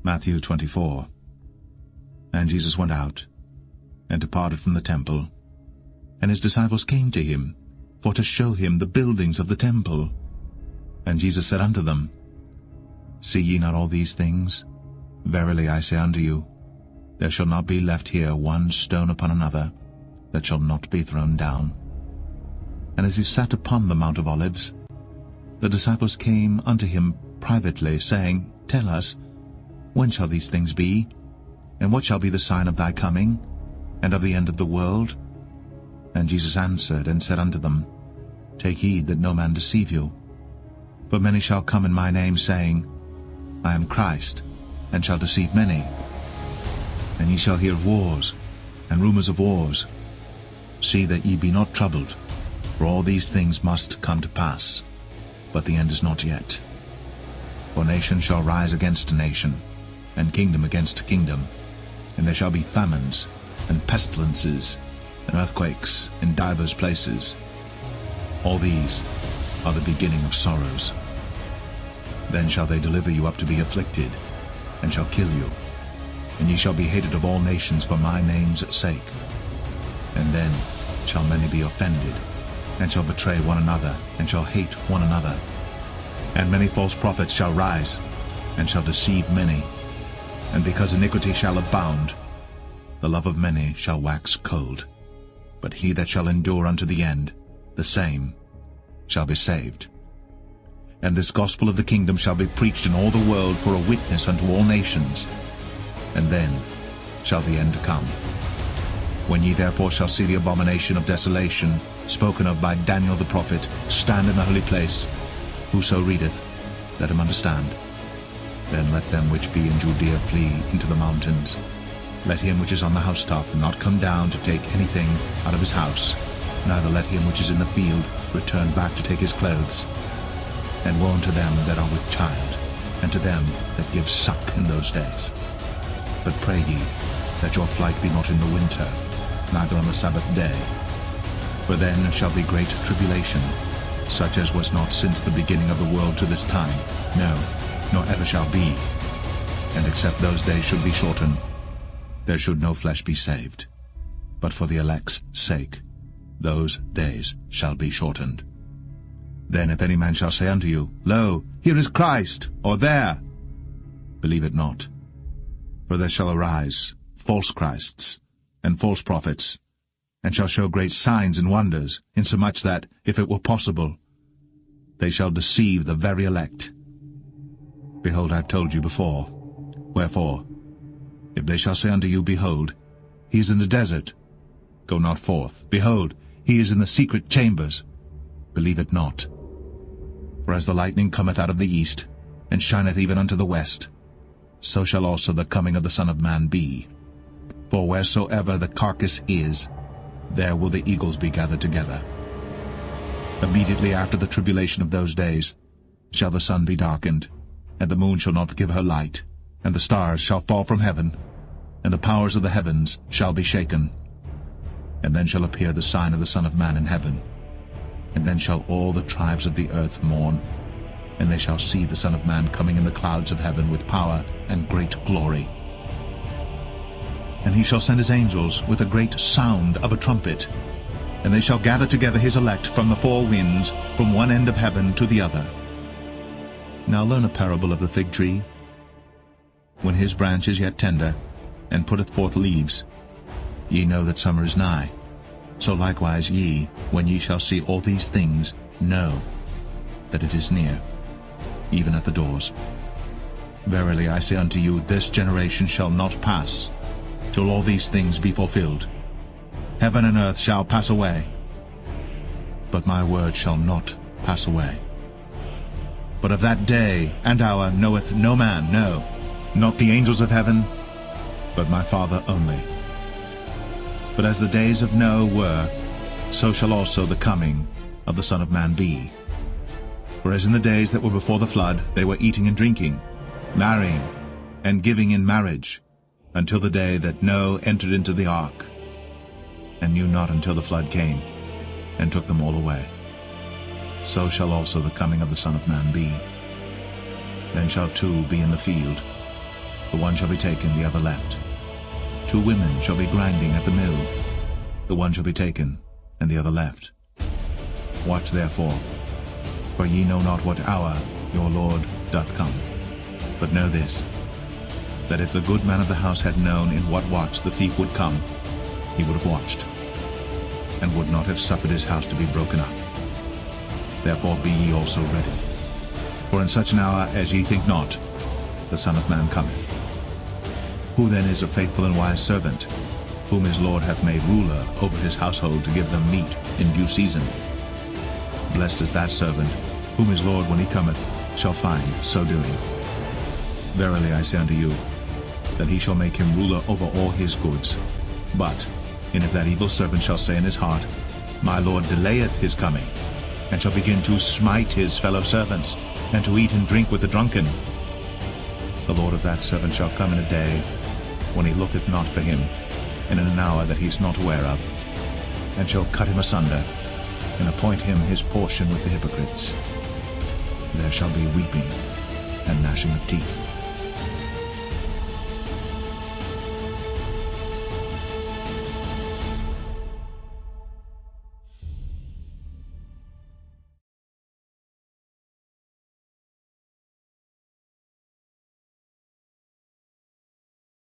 Matthew 24. And Jesus went out, and departed from the temple. And his disciples came to him, for to show him the buildings of the temple. And Jesus said unto them, See ye not all these things? Verily I say unto you, there shall not be left here one stone upon another, that shall not be thrown down. And as he sat upon the Mount of Olives, the disciples came unto him privately, saying, Tell us, when shall these things be? And what shall be the sign of thy coming, and of the end of the world? And Jesus answered and said unto them, Take heed that no man deceive you. For many shall come in my name, saying, I am Christ, and shall deceive many. And ye shall hear of wars, and rumors of wars. See that ye be not troubled, for all these things must come to pass, but the end is not yet. For nation shall rise against nation, and kingdom against kingdom, and there shall be famines, and pestilences, and earthquakes in divers places. All these are the beginning of sorrows. Then shall they deliver you up to be afflicted, and shall kill you, and ye shall be hated of all nations for my name's sake. And then shall many be offended, and shall betray one another, and shall hate one another. And many false prophets shall rise, and shall deceive many. And because iniquity shall abound, the love of many shall wax cold. But he that shall endure unto the end, the same shall be saved. And this gospel of the kingdom shall be preached in all the world for a witness unto all nations. And then shall the end come. When ye therefore shall see the abomination of desolation, spoken of by Daniel the prophet, stand in the holy place, whoso readeth, let him understand. Then let them which be in Judea flee into the mountains. Let him which is on the housetop not come down to take anything out of his house, neither let him which is in the field return back to take his clothes. And woe unto them that are with child, and to them that give suck in those days. But pray ye that your flight be not in the winter, neither on the Sabbath day. For then shall be great tribulation, such as was not since the beginning of the world to this time, no, nor ever shall be. And except those days should be shortened, there should no flesh be saved. But for the elect's sake, those days shall be shortened. Then if any man shall say unto you, Lo, here is Christ, or there, believe it not. For there shall arise false Christs, and false prophets, and shall show great signs and wonders, insomuch that, if it were possible, they shall deceive the very elect. Behold, I have told you before. Wherefore, if they shall say unto you, Behold, he is in the desert, go not forth. Behold, he is in the secret chambers, believe it not. For as the lightning cometh out of the east, and shineth even unto the west, so shall also the coming of the Son of Man be. For wheresoever the carcass is, there will the eagles be gathered together. Immediately after the tribulation of those days shall the sun be darkened, and the moon shall not give her light, and the stars shall fall from heaven, and the powers of the heavens shall be shaken. And then shall appear the sign of the Son of Man in heaven. And then shall all the tribes of the earth mourn, and they shall see the Son of Man coming in the clouds of heaven with power and great glory. And he shall send his angels with a great sound of a trumpet, and they shall gather together his elect from the four winds, from one end of heaven to the other. Now learn a parable of the fig tree. When his branch is yet tender, and putteth forth leaves, ye know that summer is nigh. So likewise ye, when ye shall see all these things, know that it is near, even at the doors. Verily I say unto you, this generation shall not pass, till all these things be fulfilled. Heaven and earth shall pass away, but my word shall not pass away. But of that day and hour knoweth no man, no, not the angels of heaven, but my Father only. But as the days of Noah were, so shall also the coming of the Son of Man be. For as in the days that were before the flood, they were eating and drinking, marrying, and giving in marriage, until the day that Noah entered into the ark, and knew not until the flood came, and took them all away. So shall also the coming of the Son of Man be. Then shall two be in the field, the one shall be taken, the other left. 2 women shall be grinding at the mill, the one shall be taken, and the other left. Watch therefore, for ye know not what hour your Lord doth come. But know this, that if the good man of the house had known in what watch the thief would come, he would have watched, and would not have suffered his house to be broken up. Therefore be ye also ready, for in such an hour as ye think not, the Son of Man cometh. Who then is a faithful and wise servant, whom his Lord hath made ruler over his household to give them meat in due season? Blessed is that servant, whom his Lord when he cometh shall find so doing. Verily I say unto you, that he shall make him ruler over all his goods. But, and if that evil servant shall say in his heart, My Lord delayeth his coming, and shall begin to smite his fellow servants, and to eat and drink with the drunken, the Lord of that servant shall come in a day when he looketh not for him, and in an hour that he is not aware of, and shall cut him asunder, and appoint him his portion with the hypocrites. There shall be weeping and gnashing of teeth.